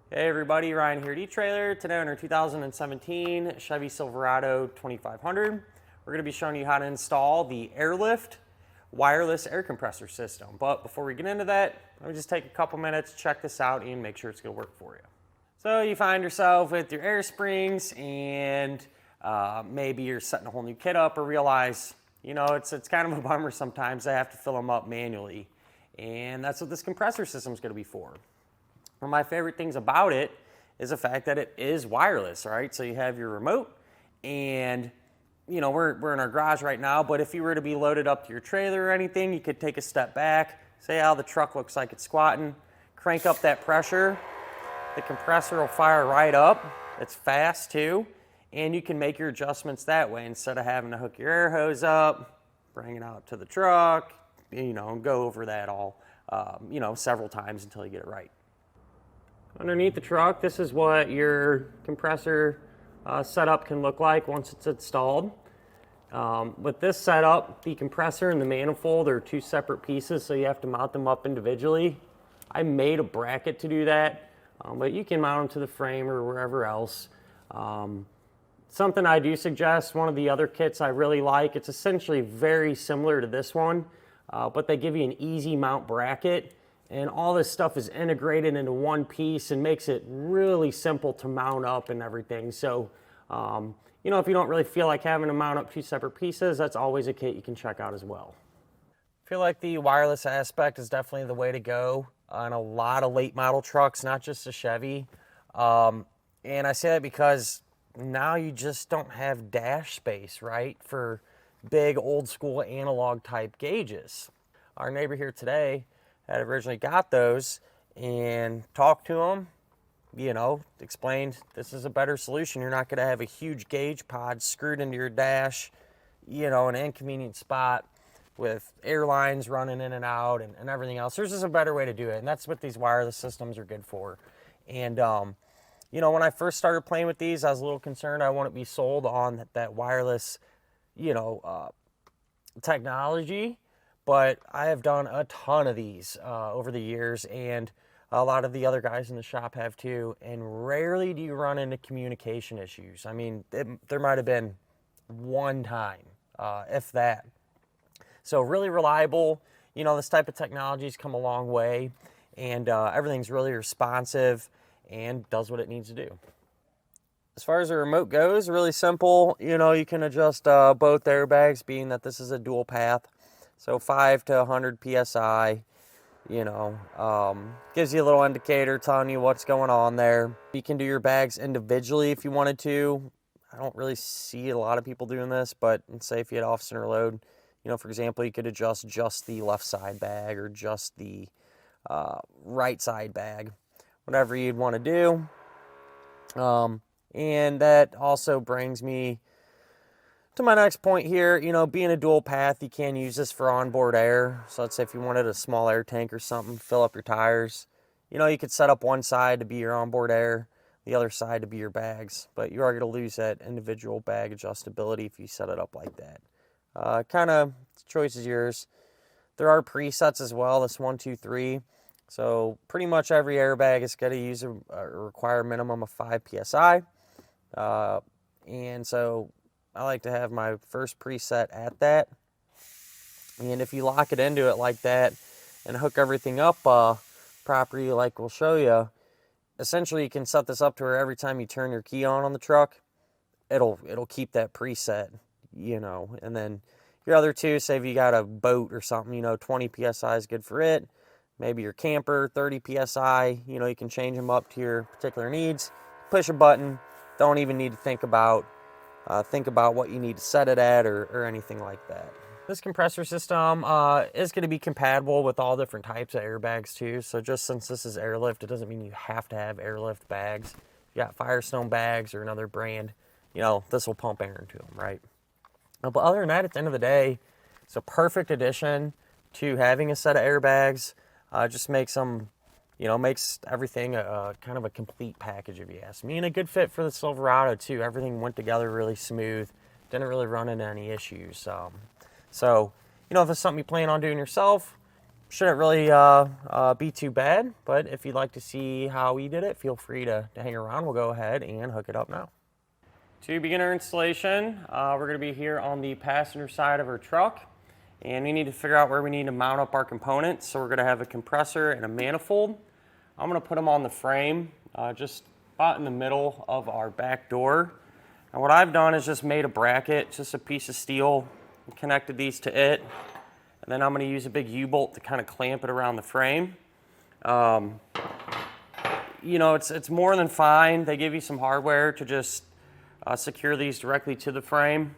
Hey everybody, Ryan here at etrailer. Today on our 2017 Chevy Silverado 2500, we're going to be showing you how to install the Airlift Wireless Air Compressor system. But before we get into that, let me just take a couple minutes, check this out, and make sure it's going to work for you. So you find yourself with your air springs and maybe you're setting a whole new kit up or realize, it's kind of a bummer sometimes I have to fill them up manually. And that's what this compressor system is going to be for. One of my favorite things about it is the fact that it is wireless, right? So you have your remote and, we're in our garage right now, but if you were to be loaded up to your trailer or anything, you could take a step back, say how the truck looks like it's squatting, crank up that pressure, the compressor will fire right up. It's fast too, and you can make your adjustments that way instead of having to hook your air hose up, bring it out to the truck, and go over that all, several times until you get it right. Underneath the truck, this is what your compressor setup can look like once it's installed. With this setup, the compressor and the manifold are two separate pieces, so you have to mount them up individually. I made a bracket to do that, but you can mount them to the frame or wherever else. Something I do suggest, one of the other kits I really like, it's essentially very similar to this one, but they give you an easy mount bracket. And all this stuff is integrated into one piece and makes it really simple to mount up and everything. So, if you don't really feel like having to mount up two separate pieces, that's always a kit you can check out as well. I feel like the wireless aspect is definitely the way to go on a lot of late model trucks, not just the Chevy. And I say that because now you just don't have dash space, right, for big old school analog type gauges. Our neighbor here today had originally got those and talked to them, explained this is a better solution. You're not going to have a huge gauge pod screwed into your dash, in an inconvenient spot with airlines running in and out and everything else. There's just a better way to do it, and that's what these wireless systems are good for. And, when I first started playing with these, I was a little concerned I wouldn't be sold on that wireless, technology. But I have done a ton of these over the years, and a lot of the other guys in the shop have too, and rarely do you run into communication issues. I mean, there might have been one time, if that. So really reliable. This type of technology's come a long way, and everything's really responsive and does what it needs to do. As far as the remote goes, really simple. You can adjust both airbags, being that this is a dual path. So 5 to 100 PSI, gives you a little indicator telling you what's going on there. You can do your bags individually if you wanted to. I don't really see a lot of people doing this, but say if you had off center load, for example, you could adjust just the left side bag or just the right side bag, whatever you'd want to do. And that also brings me to my next point here. Being a dual path, you can use this for onboard air. So let's say if you wanted a small air tank or something, fill up your tires, you could set up one side to be your onboard air, the other side to be your bags, but you are going to lose that individual bag adjustability if you set it up like that. Kind of, choice is yours. There are presets as well, this 1, 2, 3. So pretty much every airbag is going to use a require a minimum of 5 PSI. And so I like to have my first preset at that. And if you lock it into it like that and hook everything up properly like we'll show you, essentially you can set this up to where every time you turn your key on the truck, it'll keep that preset, and then your other two, say if you got a boat or something, 20 PSI is good for it. Maybe your camper, 30 PSI, you can change them up to your particular needs. Push a button, don't even need to think about what you need to set it at or anything like that. This compressor system is going to be compatible with all different types of airbags too. So just since this is Airlift, it doesn't mean you have to have Airlift bags. If you got Firestone bags or another brand, this will pump air into them, right? But other than that, at the end of the day, it's a perfect addition to having a set of airbags. Just makes them, makes everything kind of a complete package, if you ask me. And a good fit for the Silverado too. Everything went together really smooth. Didn't really run into any issues. So, if it's something you plan on doing yourself, shouldn't really be too bad, but if you'd like to see how we did it, feel free to hang around. We'll go ahead and hook it up now. To begin our installation, we're going to be here on the passenger side of our truck, and we need to figure out where we need to mount up our components. So we're going to have a compressor and a manifold. I'm going to put them on the frame, just about in the middle of our back door. And what I've done is just made a bracket, just a piece of steel, and connected these to it. And then I'm going to use a big U-bolt to kind of clamp it around the frame. You know, it's more than fine. They give you some hardware to just secure these directly to the frame.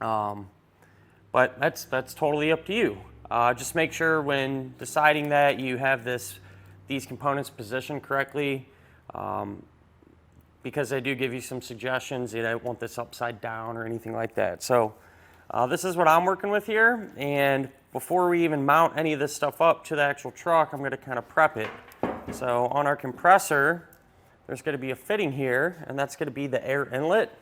But that's totally up to you. Just make sure when deciding that you have these components positioned correctly, because they do give you some suggestions. You don't want this upside down or anything like that. So this is what I'm working with here, and before we even mount any of this stuff up to the actual truck, I'm going to kind of prep it. So on our compressor, there's going to be a fitting here, and that's going to be the air inlet.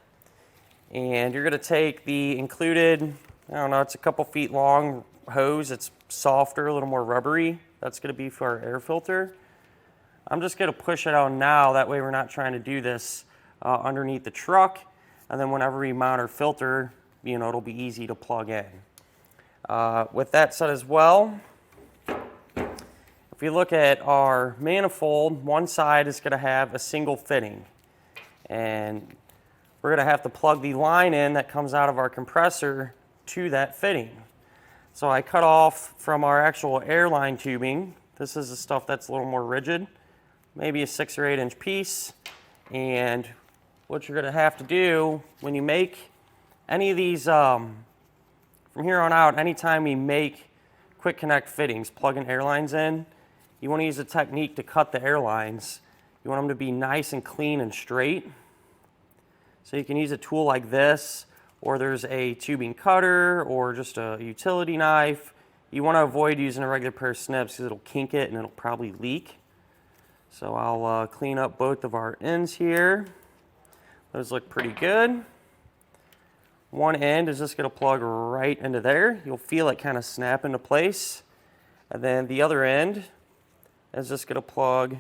And you're going to take the included, I don't know, it's a couple feet long hose. It's softer, a little more rubbery. That's going to be for our air filter. I'm just going to push it out now. That way we're not trying to do this underneath the truck. And then whenever we mount our filter, you know, it'll be easy to plug in. With that said as well, if we look at our manifold, one side is going to have a single fitting. And we're going to have to plug the line in that comes out of our compressor to that fitting. So I cut off from our actual airline tubing. This is the stuff that's a little more rigid, maybe a 6 or 8 inch piece. And what you're going to have to do when you make any of these, from here on out, anytime we make quick connect fittings, plugging airlines in, you want to use a technique to cut the airlines. You want them to be nice and clean and straight. So you can use a tool like this, or there's a tubing cutter, or just a utility knife. You want to avoid using a regular pair of snips because it'll kink it and it'll probably leak. So I'll clean up both of our ends here. Those look pretty good. One end is just going to plug right into there. You'll feel it kind of snap into place. And then the other end is just going to plug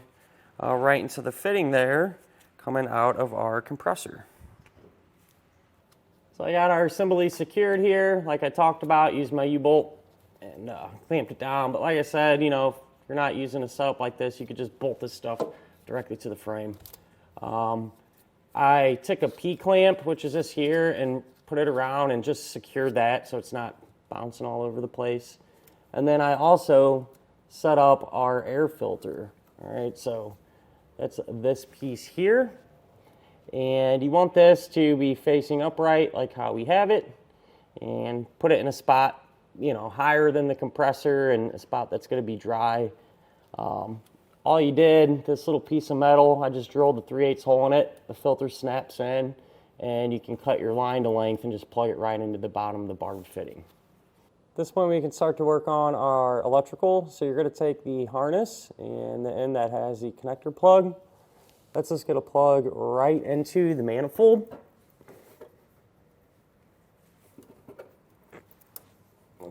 right into the fitting there, coming out of our compressor. So I got our assembly secured here. Like I talked about, used my U-bolt and clamped it down. But like I said, you know, if you're not using a setup like this, you could just bolt this stuff directly to the frame. I took a P-clamp, which is this here, and put it around and just secured that so it's not bouncing all over the place. And then I also set up our air filter. All right, so that's this piece here. And you want this to be facing upright like how we have it, and put it in a spot, you know, higher than the compressor and a spot that's going to be dry. All you did, this little piece of metal, I just drilled a 3/8 hole in it. The filter snaps in, and you can cut your line to length and just plug it right into the bottom of the barb fitting. At this point we can start to work on our electrical. So you're going to take the harness and the end that has the connector plug. That's just going to plug right into the manifold.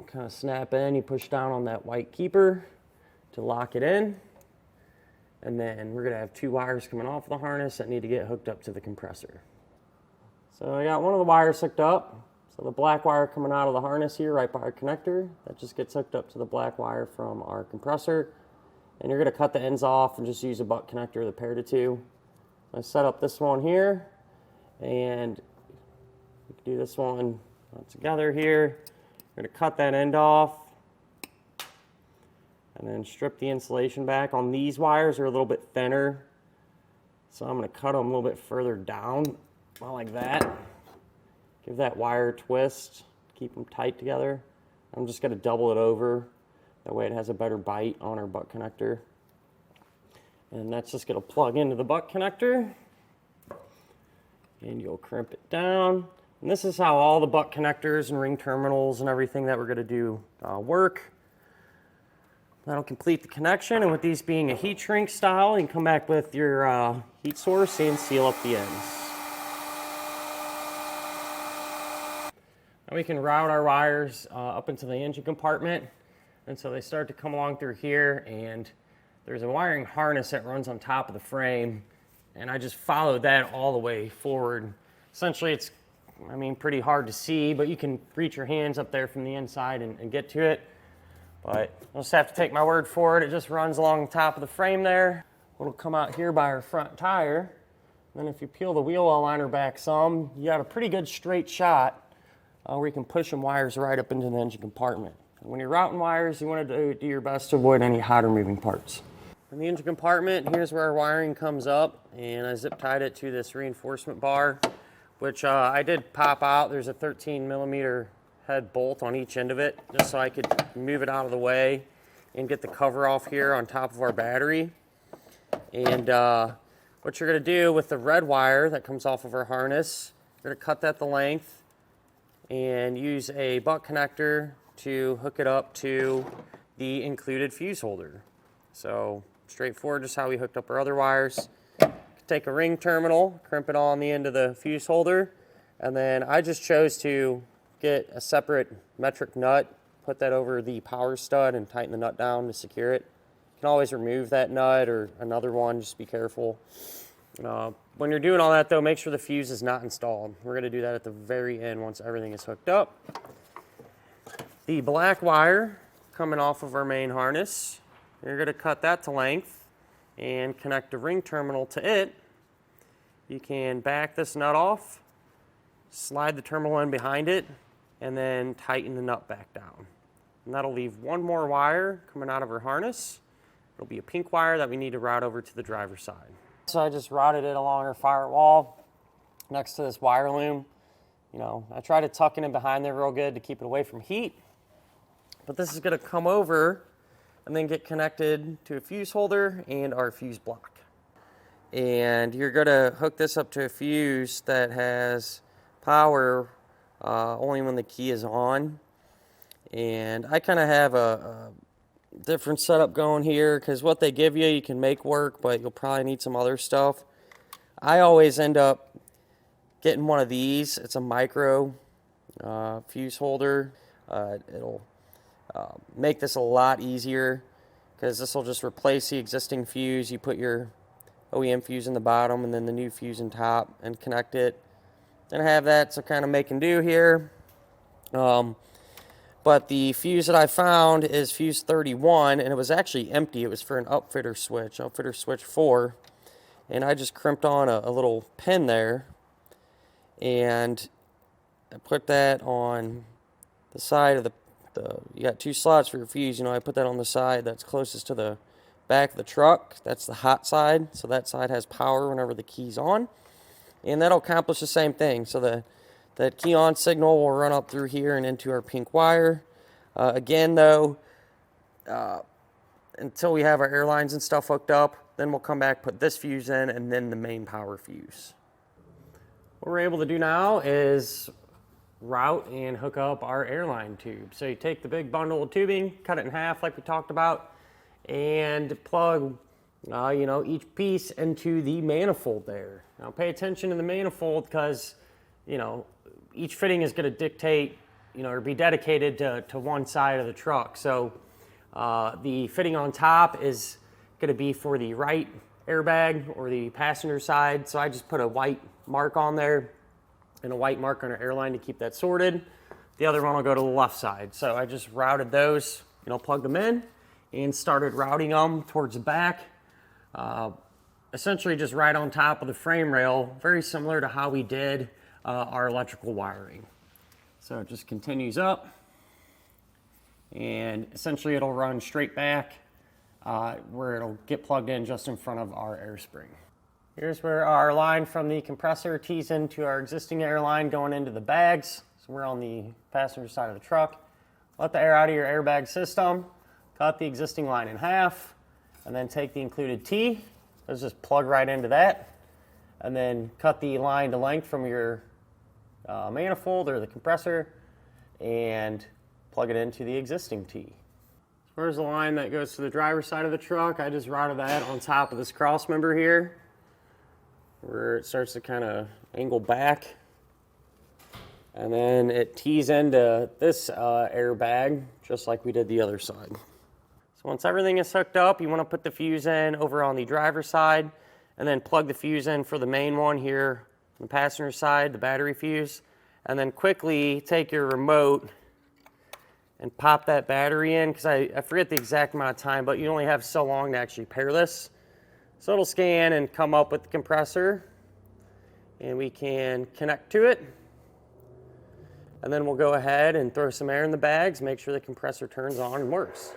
Kind of snap in, you push down on that white keeper to lock it in. And then we're going to have 2 wires coming off the harness that need to get hooked up to the compressor. So I got one of the wires hooked up. So the black wire coming out of the harness here right by our connector, that just gets hooked up to the black wire from our compressor. And you're going to cut the ends off and just use a butt connector to pair the two. I set up this one here, and we can do this one together here. We're going to cut that end off and then strip the insulation back. On these wires, they're a little bit thinner, so I'm going to cut them a little bit further down, about like that. Give that wire a twist, keep them tight together. I'm just going to double it over. That way it has a better bite on our butt connector. And that's just going to plug into the butt connector. And you'll crimp it down. And this is how all the butt connectors and ring terminals and everything that we're going to do work. That'll complete the connection. And with these being a heat shrink style, you can come back with your heat source and seal up the ends. Now we can route our wires up into the engine compartment. And so they start to come along through here, and there's a wiring harness that runs on top of the frame, and I just followed that all the way forward. Essentially, it's, I mean, pretty hard to see, but you can reach your hands up there from the inside and get to it. But you'll just have to take my word for it. It just runs along the top of the frame there. It'll come out here by our front tire. Then if you peel the wheel well liner back some, you got a pretty good straight shot where you can push some wires right up into the engine compartment. And when you're routing wires, you want to do your best to avoid any hotter moving parts. In the engine compartment, here's where our wiring comes up, and I zip tied it to this reinforcement bar, which I did pop out. There's a 13mm head bolt on each end of it, just so I could move it out of the way and get the cover off here on top of our battery. And what you're going to do with the red wire that comes off of our harness, you're going to cut that the length and use a butt connector to hook it up to the included fuse holder. So straightforward, just how we hooked up our other wires. Take a ring terminal, crimp it on the end of the fuse holder, and then I just chose to get a separate metric nut, put that over the power stud and tighten the nut down to secure it. You can always remove that nut or another one, just be careful. When you're doing all that though, make sure the fuse is not installed. We're gonna do that at the very end once everything is hooked up. The black wire coming off of our main harness, you're gonna cut that to length and connect a ring terminal to it. You can back this nut off, slide the terminal in behind it, and then tighten the nut back down. And that'll leave one more wire coming out of our harness. It'll be a pink wire that we need to route over to the driver's side. So I just routed it along our firewall next to this wire loom. You know, I try to tuck it in behind there real good to keep it away from heat. But this is gonna come over and then get connected to a fuse holder and our fuse block. And you're gonna hook this up to a fuse that has power only when the key is on. And I kind of have a different setup going here, because what they give you can make work, but you'll probably need some other stuff. I always end up getting one of these. It's a micro fuse holder. It'll make this a lot easier, because this will just replace the existing fuse. You put your OEM fuse in the bottom and then the new fuse in top and connect it. Then I have that, so kind of make and do here. But the fuse that I found is fuse 31, and it was actually empty. It was for an upfitter switch 4. And I just crimped on a little pin there, and I put that on the side of the you got 2 slots for your fuse. You know, I put that on the side that's closest to the back of the truck. That's the hot side, so that side has power whenever the key's on. And that'll accomplish the same thing. So that key on signal will run up through here and into our pink wire. Again though, until we have our air lines and stuff hooked up, then we'll come back, put this fuse in, and then the main power fuse. What we're able to do now is route and hook up our airline tube. So you take the big bundle of tubing, cut it in half like we talked about, and plug each piece into the manifold there. Now pay attention to the manifold, because each fitting is going to dictate or be dedicated to one side of the truck. So the fitting on top is going to be for the right airbag or the passenger side. So I just put a white mark on there and a white mark on our airline to keep that sorted. The other one will go to the left side. So I just routed those, plugged them in and started routing them towards the back. Essentially just right on top of the frame rail, very similar to how we did our electrical wiring. So it just continues up, and essentially it'll run straight back where it'll get plugged in just in front of our air spring. Here's where our line from the compressor tees into our existing air line going into the bags. So we're on the passenger side of the truck. Let the air out of your airbag system, cut the existing line in half, and then take the included T. Let's just plug right into that, and then cut the line to length from your manifold or the compressor and plug it into the existing T. Where's the line that goes to the driver's side of the truck? I just routed that on top of this cross member here, where it starts to kind of angle back. And then it tees into this airbag, just like we did the other side. So once everything is hooked up, you want to put the fuse in over on the driver's side, and then plug the fuse in for the main one here on the passenger side, the battery fuse. And then quickly take your remote and pop that battery in, because I forget the exact amount of time, but you only have so long to actually pair this. So it'll scan and come up with the compressor, and we can connect to it. And then we'll go ahead and throw some air in the bags, make sure the compressor turns on and works.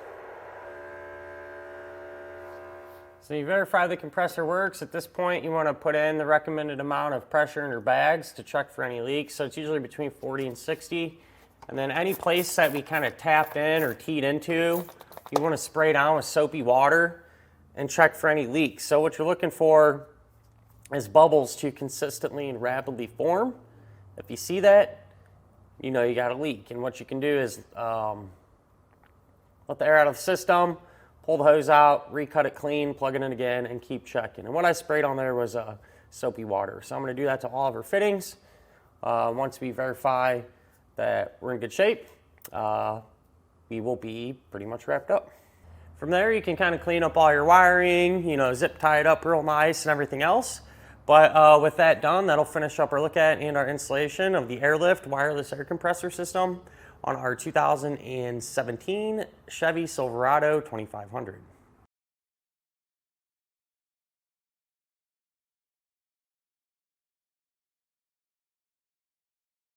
So you verify the compressor works. At this point, you want to put in the recommended amount of pressure in your bags to check for any leaks. So it's usually between 40 and 60. And then any place that we kind of tapped in or teed into, you want to spray down with soapy water and check for any leaks. So what you're looking for is bubbles to consistently and rapidly form. If you see that, you know you got a leak. And what you can do is let the air out of the system, pull the hose out, recut it clean, plug it in again, and keep checking. And what I sprayed on there was soapy water. So I'm going to do that to all of our fittings. Once we verify that we're in good shape, we will be pretty much wrapped up. From there, you can kind of clean up all your wiring, you know, zip tie it up real nice and everything else. But with that done, that'll finish up our look at and our installation of the Airlift Wireless Air Compressor System on our 2017 Chevy Silverado 2500.